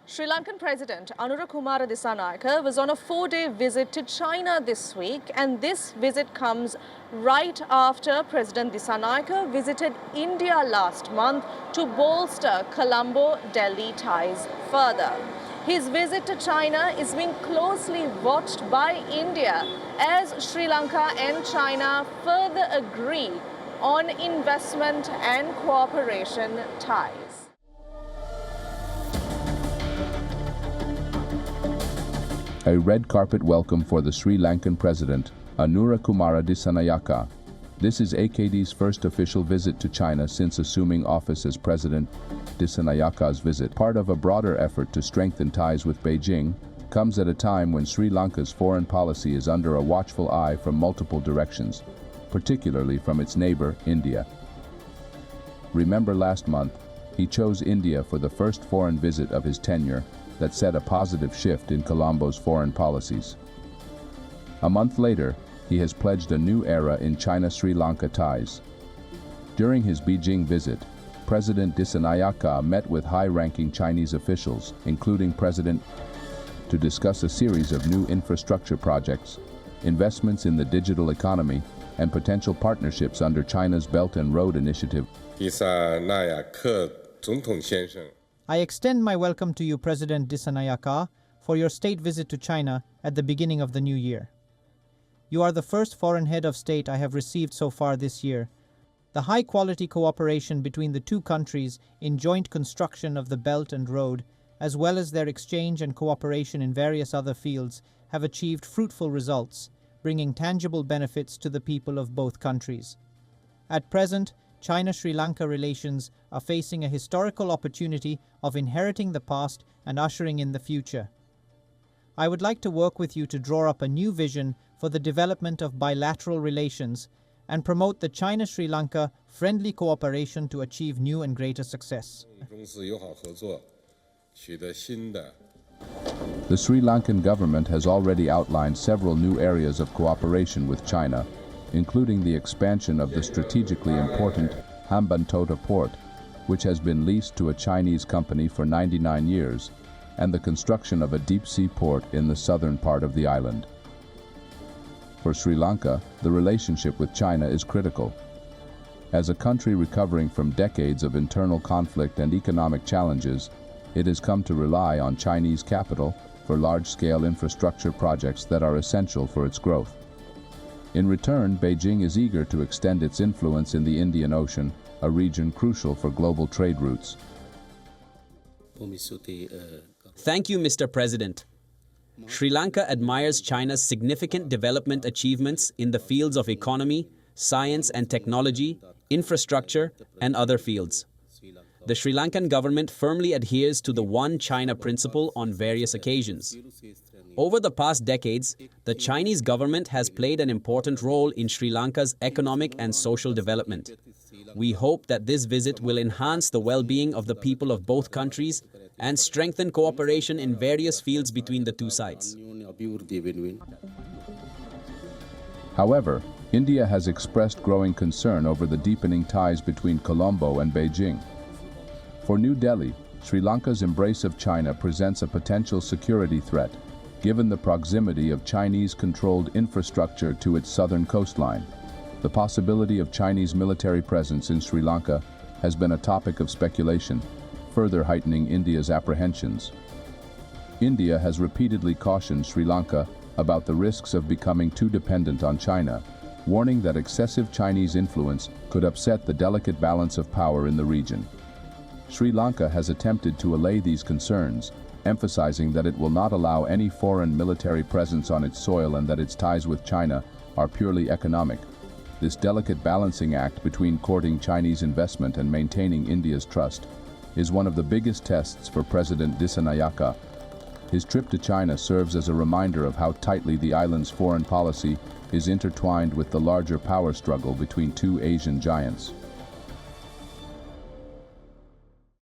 Sri Lankan President Anura Kumara Dissanayake was on a 4-day visit to China this week, and this visit comes right after President Dissanayake visited India last month to bolster Colombo-Delhi ties further. His visit to China is being closely watched by India as Sri Lanka and China further agree on investment and cooperation ties. A red carpet welcome for the Sri Lankan President, Anura Kumara Dissanayake. This is AKD's first official visit to China since assuming office as President. Dissanayake's visit, part of a broader effort to strengthen ties with Beijing, comes at a time when Sri Lanka's foreign policy is under a watchful eye from multiple directions, particularly from its neighbor, India. Remember last month, he chose India for the first foreign visit of his tenure that set a positive shift in Colombo's foreign policies. A month later, he has pledged a new era in China-Sri Lanka ties. During his Beijing visit, President Dissanayake met with high-ranking Chinese officials, including President, to discuss a series of new infrastructure projects, investments in the digital economy, and potential partnerships under China's Belt and Road Initiative. I extend my welcome to you, President Dissanayake, for your state visit to China at the beginning of the new year. You are the first foreign head of state I have received so far this year. The high-quality cooperation between the two countries in joint construction of the Belt and Road, as well as their exchange and cooperation in various other fields, have achieved fruitful results, bringing tangible benefits to the people of both countries. At present, China-Sri Lanka relations are facing a historical opportunity of inheriting the past and ushering in the future. I would like to work with you to draw up a new vision for the development of bilateral relations and promote the China-Sri Lanka friendly cooperation to achieve new and greater success. The Sri Lankan government has already outlined several new areas of cooperation with China, including the expansion of the strategically important Hambantota port, which has been leased to a Chinese company for 99 years, and the construction of a deep-sea port in the southern part of the island. For Sri Lanka, the relationship with China is critical. As a country recovering from decades of internal conflict and economic challenges, it has come to rely on Chinese capital for large-scale infrastructure projects that are essential for its growth. In return, Beijing is eager to extend its influence in the Indian Ocean, a region crucial for global trade routes. Thank you, Mr. President. Sri Lanka admires China's significant development achievements in the fields of economy, science and technology, infrastructure, and other fields. The Sri Lankan government firmly adheres to the One China principle on various occasions. Over the past decades, the Chinese government has played an important role in Sri Lanka's economic and social development. We hope that this visit will enhance the well-being of the people of both countries and strengthen cooperation in various fields between the two sides. However, India has expressed growing concern over the deepening ties between Colombo and Beijing. For New Delhi, Sri Lanka's embrace of China presents a potential security threat, given the proximity of Chinese-controlled infrastructure to its southern coastline. The possibility of Chinese military presence in Sri Lanka has been a topic of speculation, further heightening India's apprehensions. India has repeatedly cautioned Sri Lanka about the risks of becoming too dependent on China, warning that excessive Chinese influence could upset the delicate balance of power in the region. Sri Lanka has attempted to allay these concerns, emphasizing that it will not allow any foreign military presence on its soil and that its ties with China are purely economic. This delicate balancing act between courting Chinese investment and maintaining India's trust is one of the biggest tests for President Dissanayake. His trip to China serves as a reminder of how tightly the island's foreign policy is intertwined with the larger power struggle between two Asian giants.